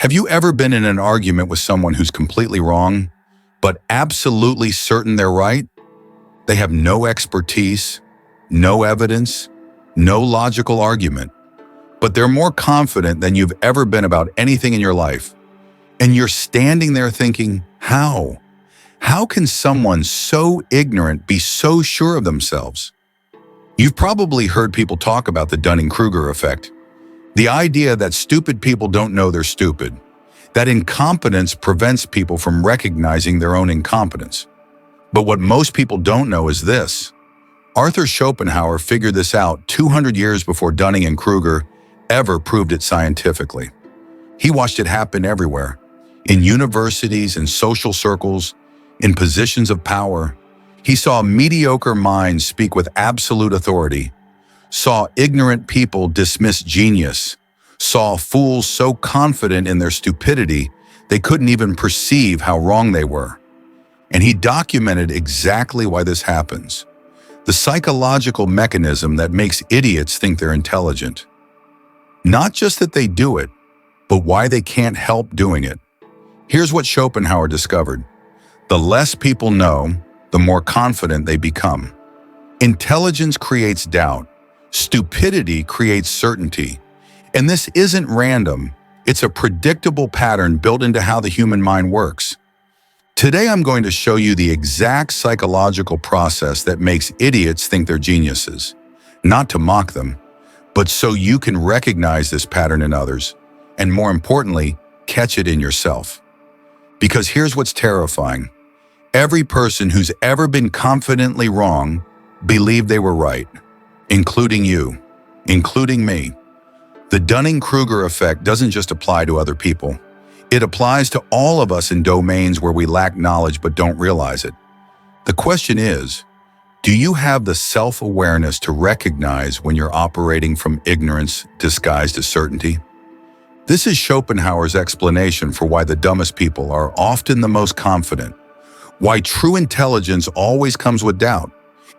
Have you ever been in an argument with someone who's completely wrong, but absolutely certain they're right? They have no expertise, no evidence, no logical argument, but they're more confident than you've ever been about anything in your life. And you're standing there thinking, how? How can someone so ignorant be so sure of themselves? You've probably heard people talk about the Dunning-Kruger effect. The idea that stupid people don't know they're stupid. That incompetence prevents people from recognizing their own incompetence. But what most people don't know is this. Arthur Schopenhauer figured this out 200 years before Dunning and Kruger ever proved it scientifically. He watched it happen everywhere, in universities and social circles, in positions of power. He saw mediocre minds speak with absolute authority, saw ignorant people dismiss genius, saw fools so confident in their stupidity they couldn't even perceive how wrong they were. And he documented exactly why this happens. The psychological mechanism that makes idiots think they're intelligent. Not just that they do it, but why they can't help doing it. Here's what Schopenhauer discovered. The less people know, the more confident they become. Intelligence creates doubt. Stupidity creates certainty. And this isn't random. It's a predictable pattern built into how the human mind works. Today, I'm going to show you the exact psychological process that makes idiots think they're geniuses. Not to mock them, but so you can recognize this pattern in others, and more importantly, catch it in yourself. Because here's what's terrifying. Every person who's ever been confidently wrong believed they were right, including you, including me. The Dunning-Kruger effect doesn't just apply to other people. It applies to all of us in domains where we lack knowledge but don't realize it. The question is, do you have the self-awareness to recognize when you're operating from ignorance disguised as certainty? This is Schopenhauer's explanation for why the dumbest people are often the most confident, why true intelligence always comes with doubt,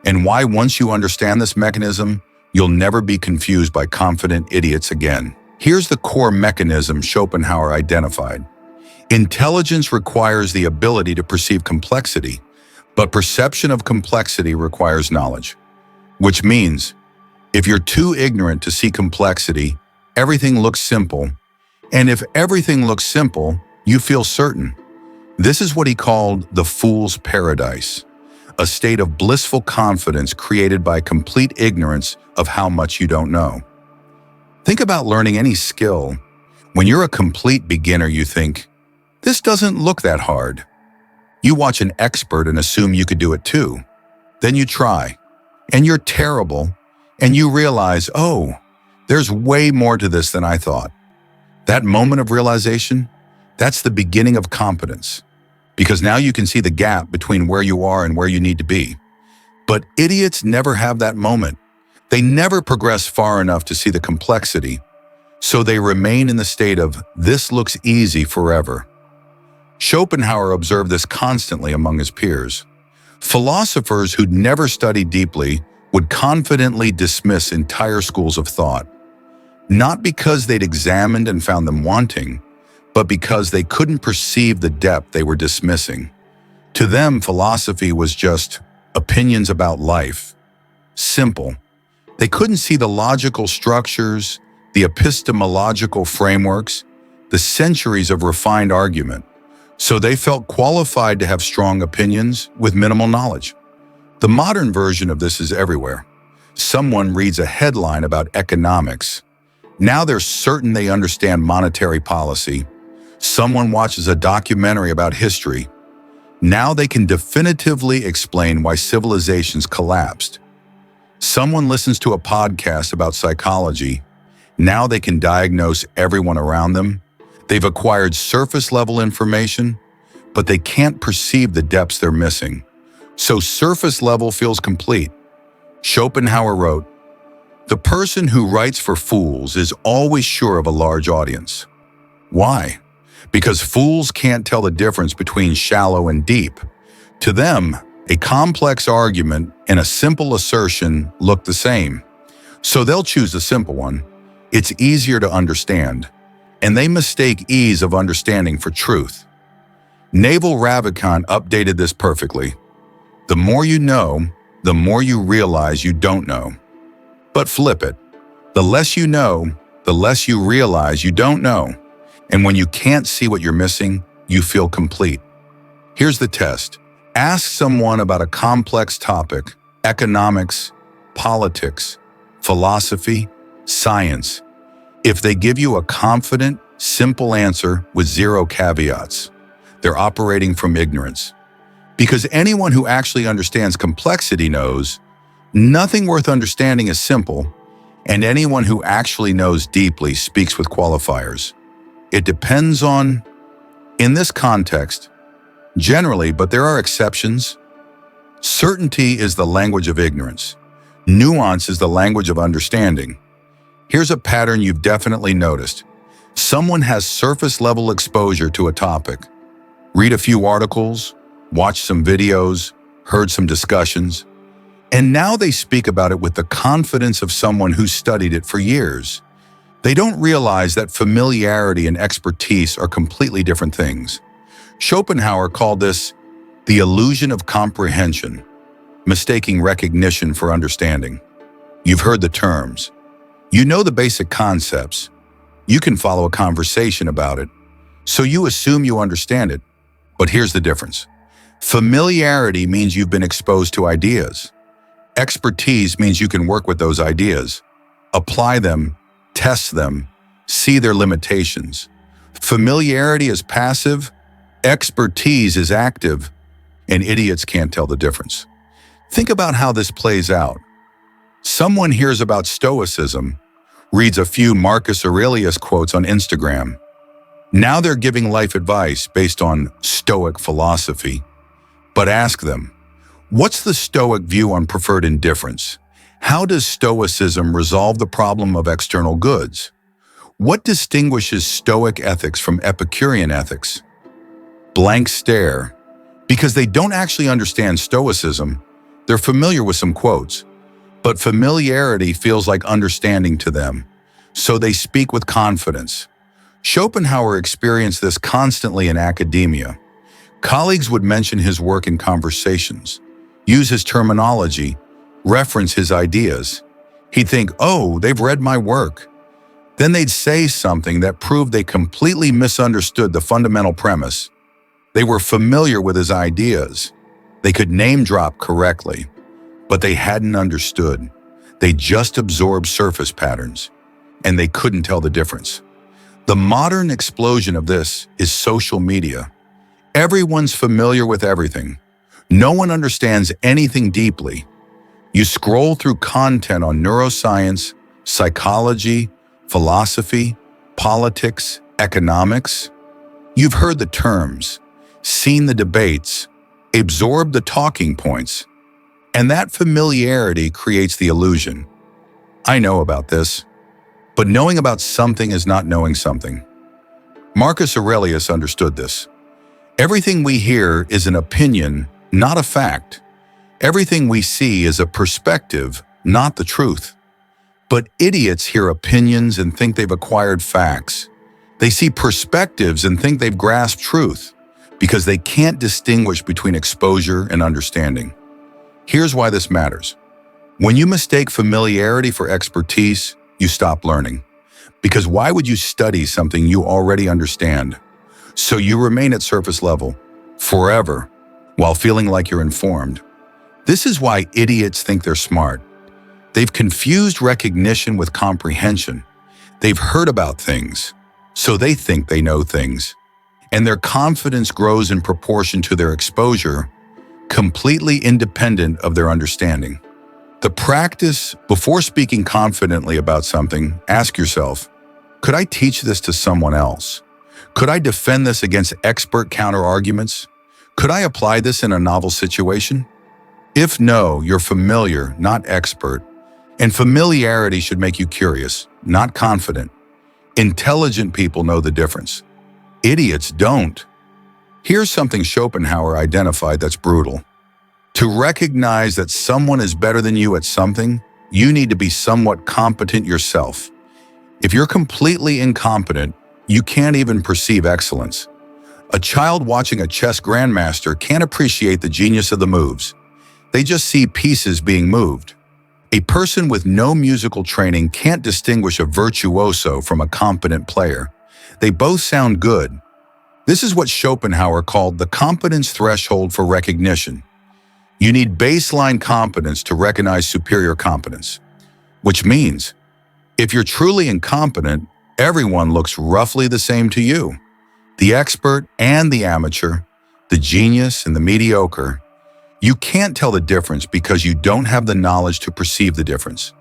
and why once you understand this mechanism, you'll never be confused by confident idiots again. Here's the core mechanism Schopenhauer identified. Intelligence requires the ability to perceive complexity, but perception of complexity requires knowledge. Which means, if you're too ignorant to see complexity, everything looks simple, and if everything looks simple, you feel certain. This is what he called the fool's paradise, a state of blissful confidence created by complete ignorance of how much you don't know. Think about learning any skill. When you're a complete beginner, you think, this doesn't look that hard. You watch an expert and assume you could do it too. Then you try, and you're terrible, and you realize, oh, there's way more to this than I thought. That moment of realization, that's the beginning of competence, because now you can see the gap between where you are and where you need to be. But idiots never have that moment. They never progress far enough to see the complexity, so they remain in the state of, this looks easy forever. Schopenhauer observed this constantly among his peers. Philosophers who'd never studied deeply would confidently dismiss entire schools of thought, not because they'd examined and found them wanting, but because they couldn't perceive the depth they were dismissing. To them, philosophy was just opinions about life. Simple. They couldn't see the logical structures, the epistemological frameworks, the centuries of refined argument. So they felt qualified to have strong opinions with minimal knowledge. The modern version of this is everywhere. Someone reads a headline about economics. Now they're certain they understand monetary policy. Someone watches a documentary about history. Now they can definitively explain why civilizations collapsed. Someone listens to a podcast about psychology. Now they can diagnose everyone around them. They've acquired surface-level information, but they can't perceive the depths they're missing. So surface level feels complete. Schopenhauer wrote, "The person who writes for fools is always sure of a large audience." Why? Because fools can't tell the difference between shallow and deep. To them, a complex argument and a simple assertion look the same. So they'll choose the simple one. It's easier to understand. and they mistake ease of understanding for truth. Naval Ravikant updated this perfectly. The more you know, the more you realize you don't know. But flip it. The less you know, the less you realize you don't know. And when you can't see what you're missing, you feel complete. Here's the test. Ask someone about a complex topic, economics, politics, philosophy, science. If they give you a confident, simple answer with zero caveats, they're operating from ignorance. Because anyone who actually understands complexity knows nothing worth understanding is simple, and anyone who actually knows deeply speaks with qualifiers. It depends on, in this context, generally, but there are exceptions. Certainty is the language of ignorance. Nuance is the language of understanding. Here's a pattern you've definitely noticed. Someone has surface-level exposure to a topic. Read a few articles, watch some videos, heard some discussions, and now they speak about it with the confidence of someone who studied it for years. They don't realize that familiarity and expertise are completely different things. Schopenhauer called this the illusion of comprehension, mistaking recognition for understanding. You've heard the terms. You know the basic concepts. You can follow a conversation about it, so you assume you understand it. But here's the difference. Familiarity means you've been exposed to ideas. Expertise means you can work with those ideas, apply them, test them, see their limitations. Familiarity is passive, expertise is active, and idiots can't tell the difference. Think about how this plays out. Someone hears about Stoicism, reads a few Marcus Aurelius quotes on Instagram. Now they're giving life advice based on Stoic philosophy. But ask them, what's the Stoic view on preferred indifference? How does Stoicism resolve the problem of external goods? What distinguishes Stoic ethics from Epicurean ethics? Blank stare. Because they don't actually understand Stoicism, they're familiar with some quotes, but familiarity feels like understanding to them, so they speak with confidence. Schopenhauer experienced this constantly in academia. Colleagues would mention his work in conversations, use his terminology, reference his ideas. He'd think, oh, they've read my work. Then they'd say something that proved they completely misunderstood the fundamental premise. They were familiar with his ideas. They could name drop correctly, but they hadn't understood. They just absorbed surface patterns, and they couldn't tell the difference. The modern explosion of this is social media. Everyone's familiar with everything. No one understands anything deeply. You scroll through content on neuroscience, psychology, philosophy, politics, economics. You've heard the terms, seen the debates, absorbed the talking points, and that familiarity creates the illusion. I know about this, but knowing about something is not knowing something. Marcus Aurelius understood this. Everything we hear is an opinion, not a fact. Everything we see is a perspective, not the truth. But idiots hear opinions and think they've acquired facts. They see perspectives and think they've grasped truth because they can't distinguish between exposure and understanding. Here's why this matters. When you mistake familiarity for expertise, you stop learning. Because why would you study something you already understand? So you remain at surface level, forever, while feeling like you're informed. This is why idiots think they're smart. They've confused recognition with comprehension. They've heard about things, so they think they know things. And their confidence grows in proportion to their exposure, completely independent of their understanding. The practice, before speaking confidently about something, ask yourself, could I teach this to someone else? Could I defend this against expert counter-arguments? Could I apply this in a novel situation? If no, you're familiar, not expert. And familiarity should make you curious, not confident. Intelligent people know the difference. Idiots don't. Here's something Schopenhauer identified that's brutal. To recognize that someone is better than you at something, you need to be somewhat competent yourself. If you're completely incompetent, you can't even perceive excellence. A child watching a chess grandmaster can't appreciate the genius of the moves. They just see pieces being moved. A person with no musical training can't distinguish a virtuoso from a competent player. They both sound good. This is what Schopenhauer called the competence threshold for recognition. You need baseline competence to recognize superior competence, which means if you're truly incompetent, everyone looks roughly the same to you. The expert and the amateur, the genius and the mediocre. You can't tell the difference because you don't have the knowledge to perceive the difference.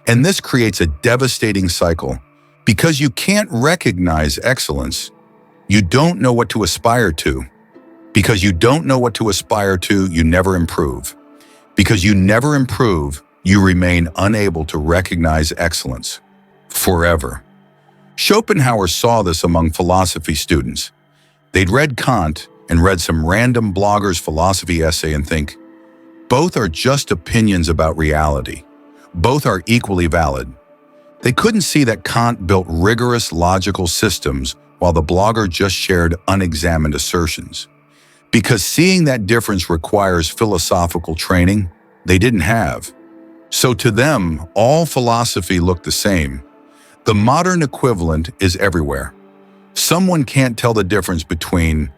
And this creates a devastating cycle. Because you can't recognize excellence, you don't know what to aspire to. Because you don't know what to aspire to, you never improve. Because you never improve, you remain unable to recognize excellence. Forever. Schopenhauer saw this among philosophy students. They'd read Kant and read some random blogger's philosophy essay and think, both are just opinions about reality. Both are equally valid. They couldn't see that Kant built rigorous logical systems while the blogger just shared unexamined assertions. Because seeing that difference requires philosophical training they didn't have. So to them, all philosophy looked the same. The modern equivalent is everywhere. Someone can't tell the difference between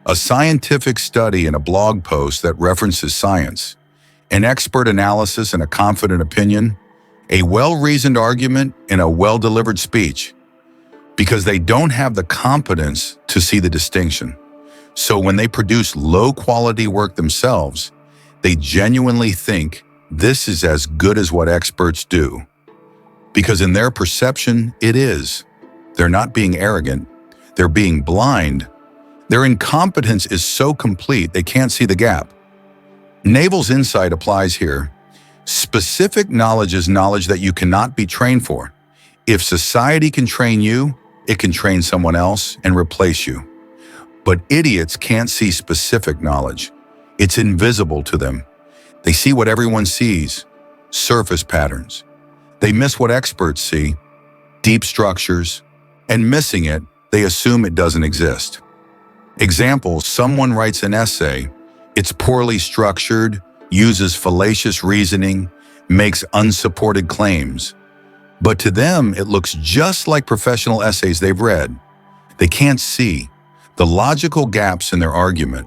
a scientific study and a blog post that references science, an expert analysis and a confident opinion, a well-reasoned argument and a well-delivered speech, because they don't have the competence to see the distinction. So when they produce low-quality work themselves, they genuinely think this is as good as what experts do. Because in their perception, it is. They're not being arrogant. They're being blind. Their incompetence is so complete they can't see the gap. Naval's insight applies here. Specific knowledge is knowledge that you cannot be trained for. If society can train you, it can train someone else and replace you. But idiots can't see specific knowledge. It's invisible to them. They see what everyone sees, surface patterns. They miss what experts see, deep structures, and missing it, they assume it doesn't exist. Example, someone writes an essay. It's poorly structured, uses fallacious reasoning, makes unsupported claims. But to them, it looks just like professional essays they've read. They can't see the logical gaps in their argument,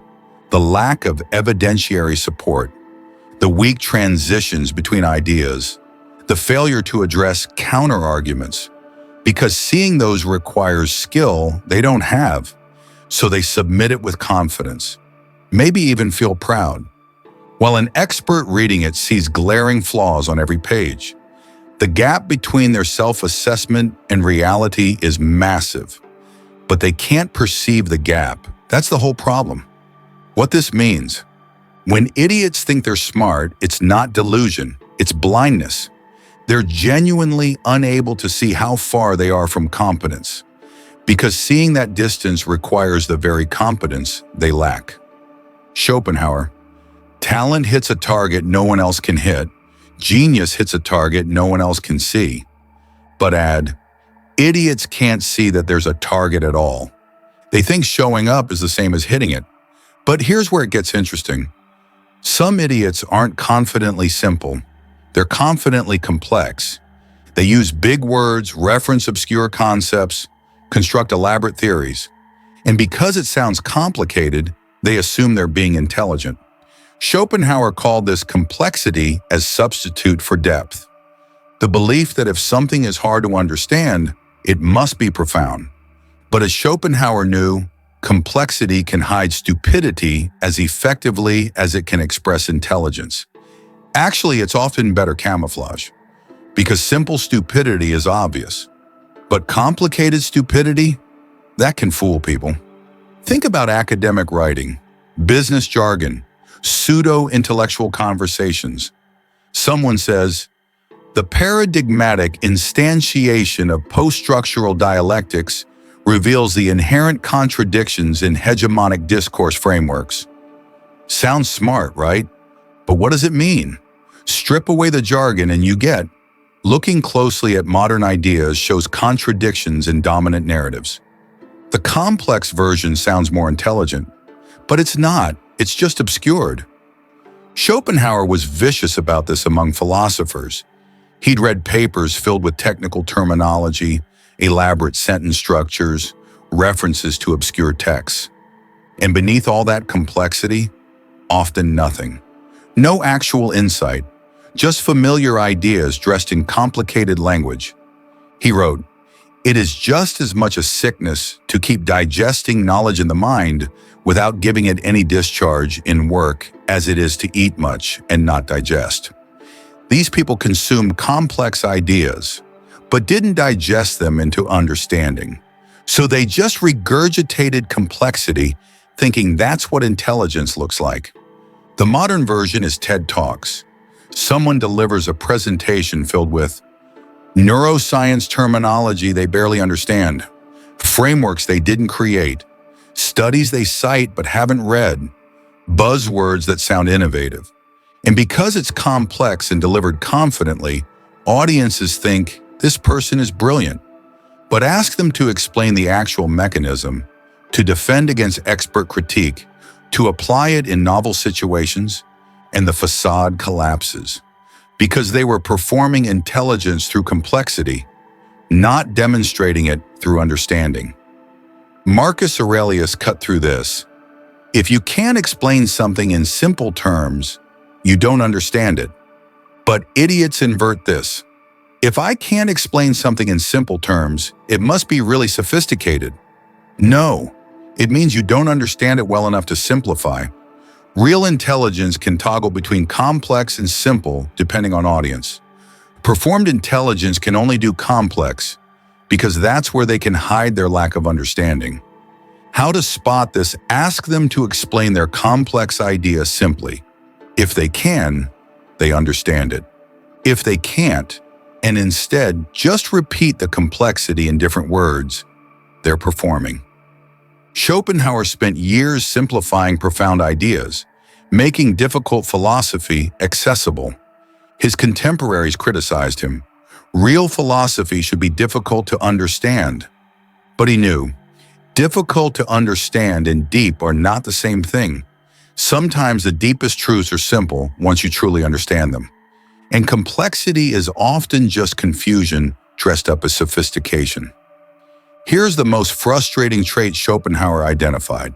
the lack of evidentiary support, the weak transitions between ideas, the failure to address counter-arguments, because seeing those requires skill they don't have, so they submit it with confidence, maybe even feel proud, while an expert reading it sees glaring flaws on every page. The gap between their self-assessment and reality is massive, but they can't perceive the gap. That's the whole problem. What this means, when idiots think they're smart, it's not delusion, it's blindness. They're genuinely unable to see how far they are from competence, because seeing that distance requires the very competence they lack. Schopenhauer, talent hits a target no one else can hit. Genius hits a target no one else can see. But add, idiots can't see that there's a target at all. They think showing up is the same as hitting it. But here's where it gets interesting. Some idiots aren't confidently simple. They're confidently complex. They use big words, reference obscure concepts, construct elaborate theories. And because it sounds complicated, they assume they're being intelligent. Schopenhauer called this complexity as substitute for depth. The belief that if something is hard to understand, it must be profound. But as Schopenhauer knew, complexity can hide stupidity as effectively as it can express intelligence. Actually, it's often better camouflage, because simple stupidity is obvious. But complicated stupidity, that can fool people. Think about academic writing, business jargon, pseudo-intellectual conversations. Someone says, the paradigmatic instantiation of post-structural dialectics reveals the inherent contradictions in hegemonic discourse frameworks. Sounds smart, right? But what does it mean? Strip away the jargon and you get, looking closely at modern ideas shows contradictions in dominant narratives. The complex version sounds more intelligent, but it's not. It's just obscured. Schopenhauer was vicious about this among philosophers. He'd read papers filled with technical terminology, elaborate sentence structures, references to obscure texts. And beneath all that complexity, often nothing. No actual insight, just familiar ideas dressed in complicated language. He wrote, "It is just as much a sickness to keep digesting knowledge in the mind without giving it any discharge in work as it is to eat much and not digest." These people consumed complex ideas, but didn't digest them into understanding. So they just regurgitated complexity, thinking that's what intelligence looks like. The modern version is TED Talks. Someone delivers a presentation filled with neuroscience terminology they barely understand, frameworks they didn't create, studies they cite but haven't read, buzzwords that sound innovative. And because it's complex and delivered confidently, audiences think this person is brilliant. But ask them to explain the actual mechanism, to defend against expert critique, to apply it in novel situations, and the facade collapses. Because they were performing intelligence through complexity, not demonstrating it through understanding. Marcus Aurelius cut through this. If you can't explain something in simple terms, you don't understand it. But idiots invert this. If I can't explain something in simple terms, it must be really sophisticated. No, it means you don't understand it well enough to simplify. Real intelligence can toggle between complex and simple depending on audience. Performed intelligence can only do complex because that's where they can hide their lack of understanding. How to spot this? Ask them to explain their complex idea simply. If they can, they understand it. If they can't, and instead just repeat the complexity in different words, they're performing. Schopenhauer spent years simplifying profound ideas, making difficult philosophy accessible. His contemporaries criticized him. Real philosophy should be difficult to understand. But he knew, difficult to understand and deep are not the same thing. Sometimes the deepest truths are simple once you truly understand them. And complexity is often just confusion dressed up as sophistication. Here's the most frustrating trait Schopenhauer identified.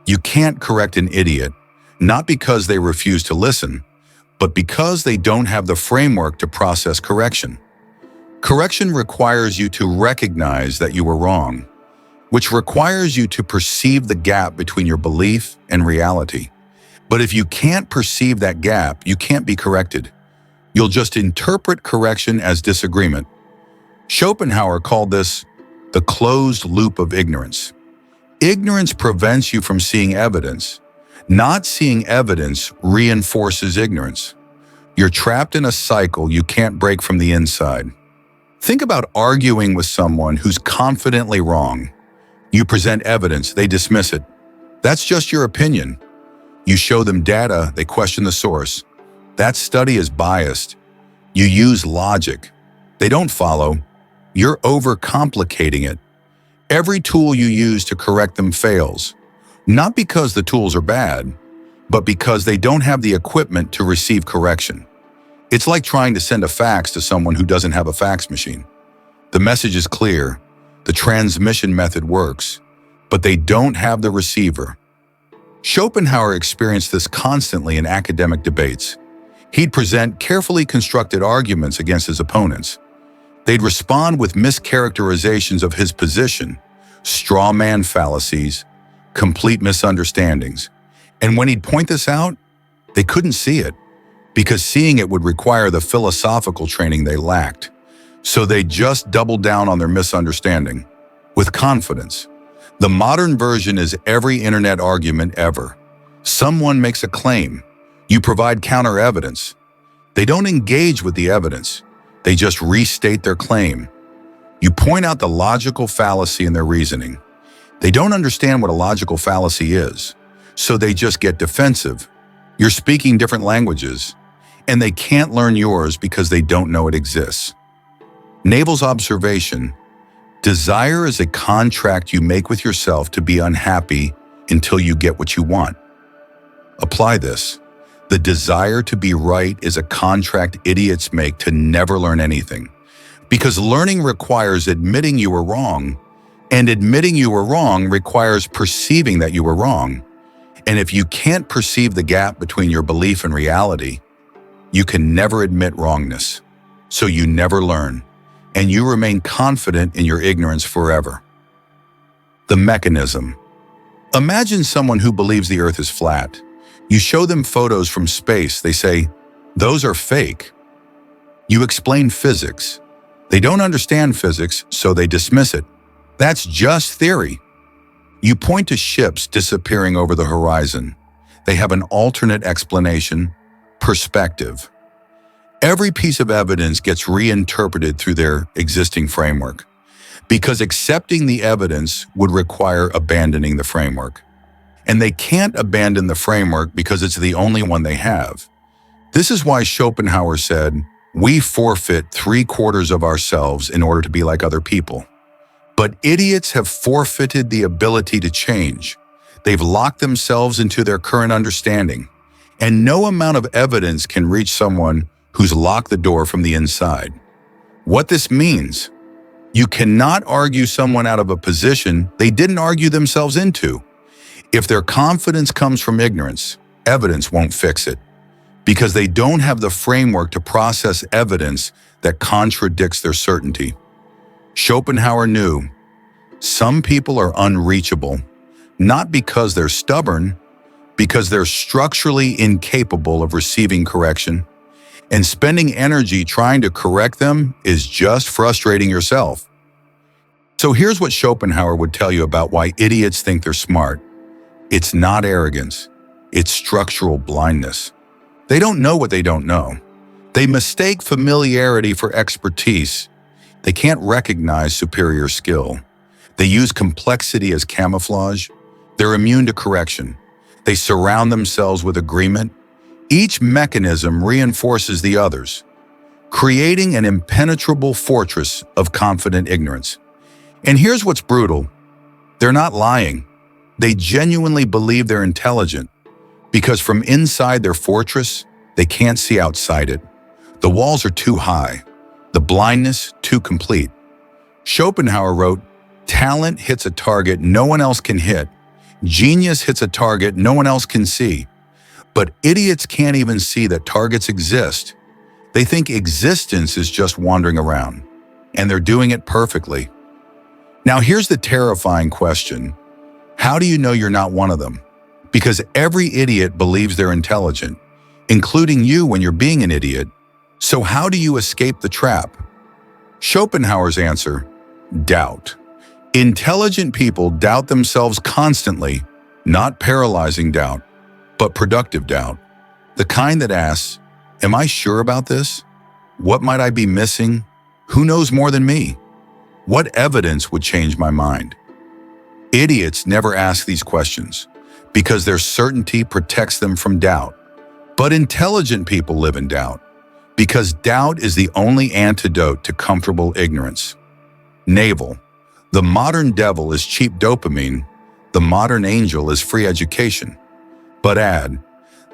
You can't correct an idiot, not because they refuse to listen, but because they don't have the framework to process correction. Correction requires you to recognize that you were wrong, which requires you to perceive the gap between your belief and reality. But if you can't perceive that gap, you can't be corrected. You'll just interpret correction as disagreement. Schopenhauer called this the closed loop of ignorance. Ignorance prevents you from seeing evidence. Not seeing evidence reinforces ignorance. You're trapped in a cycle you can't break from the inside. Think about arguing with someone who's confidently wrong. You present evidence, they dismiss it. That's just your opinion. You show them data, they question the source. That study is biased. You use logic. They don't follow. You're overcomplicating it. Every tool you use to correct them fails. Not because the tools are bad, but because they don't have the equipment to receive correction. It's like trying to send a fax to someone who doesn't have a fax machine. The message is clear. The transmission method works, but they don't have the receiver. Schopenhauer experienced this constantly in academic debates. He'd present carefully constructed arguments against his opponents. They'd respond with mischaracterizations of his position, straw man fallacies, complete misunderstandings. And when he'd point this out, they couldn't see it, because seeing it would require the philosophical training they lacked. So they just doubled down on their misunderstanding, with confidence. The modern version is every internet argument ever. Someone makes a claim. You provide counter evidence. They don't engage with the evidence. They just restate their claim. You point out the logical fallacy in their reasoning. They don't understand what a logical fallacy is, so they just get defensive. You're speaking different languages, and they can't learn yours because they don't know it exists. Naval's observation, Desire is a contract you make with yourself to be unhappy until you get what you want. Apply this. The desire to be right is a contract idiots make to never learn anything. Because learning requires admitting you were wrong, and admitting you were wrong requires perceiving that you were wrong. And if you can't perceive the gap between your belief and reality, you can never admit wrongness. So you never learn, and you remain confident in your ignorance forever. The mechanism. Imagine someone who believes the earth is flat. You show them photos from space. They say, "Those are fake." You explain physics. They don't understand physics, so they dismiss it. That's just theory. You point to ships disappearing over the horizon. They have an alternate explanation, perspective. Every piece of evidence gets reinterpreted through their existing framework, because accepting the evidence would require abandoning the framework. And they can't abandon the framework because it's the only one they have. This is why Schopenhauer said, "We forfeit 3/4 of ourselves in order to be like other people." But idiots have forfeited the ability to change. They've locked themselves into their current understanding, and no amount of evidence can reach someone who's locked the door from the inside. What this means, you cannot argue someone out of a position they didn't argue themselves into. If their confidence comes from ignorance, evidence won't fix it, because they don't have the framework to process evidence that contradicts their certainty. Schopenhauer knew some people are unreachable, not because they're stubborn, because they're structurally incapable of receiving correction, and spending energy trying to correct them is just frustrating yourself. So here's what Schopenhauer would tell you about why idiots think they're smart. It's not arrogance, it's structural blindness. They don't know what they don't know. They mistake familiarity for expertise. They can't recognize superior skill. They use complexity as camouflage. They're immune to correction. They surround themselves with agreement. Each mechanism reinforces the others, creating an impenetrable fortress of confident ignorance. And here's what's brutal. They're not lying. They genuinely believe they're intelligent, because from inside their fortress, they can't see outside it. The walls are too high, the blindness too complete. Schopenhauer wrote, "Talent hits a target no one else can hit. Genius hits a target no one else can see. But idiots can't even see that targets exist. They think existence is just wandering around, and they're doing it perfectly." Now here's the terrifying question. How do you know you're not one of them? Because every idiot believes they're intelligent, including you when you're being an idiot. So how do you escape the trap? Schopenhauer's answer, doubt. Intelligent people doubt themselves constantly, not paralyzing doubt, but productive doubt. The kind that asks, am I sure about this? What might I be missing? Who knows more than me? What evidence would change my mind? Idiots never ask these questions because their certainty protects them from doubt. But intelligent people live in doubt because doubt is the only antidote to comfortable ignorance. Navel. The modern devil is cheap dopamine. The modern angel is free education. But add,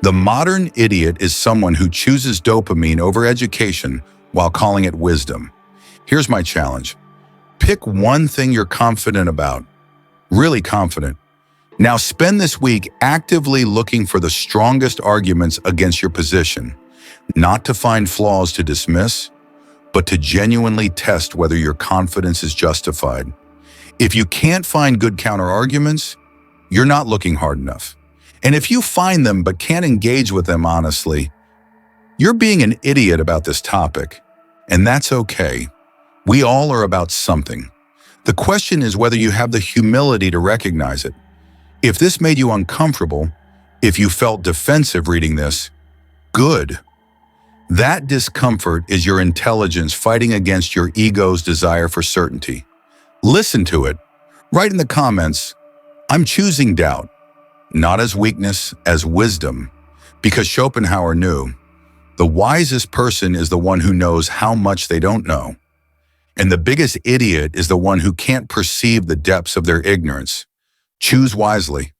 the modern idiot is someone who chooses dopamine over education while calling it wisdom. Here's my challenge. Pick one thing you're confident about, really confident. Now spend this week actively looking for the strongest arguments against your position, not to find flaws to dismiss, but to genuinely test whether your confidence is justified. If you can't find good counter-arguments, you're not looking hard enough. And if you find them but can't engage with them honestly, you're being an idiot about this topic. And that's okay. We all are about something. The question is whether you have the humility to recognize it. If this made you uncomfortable, if you felt defensive reading this, good. That discomfort is your intelligence fighting against your ego's desire for certainty. Listen to it. Write in the comments, I'm choosing doubt, not as weakness, as wisdom, because Schopenhauer knew the wisest person is the one who knows how much they don't know. And the biggest idiot is the one who can't perceive the depths of their ignorance. Choose wisely.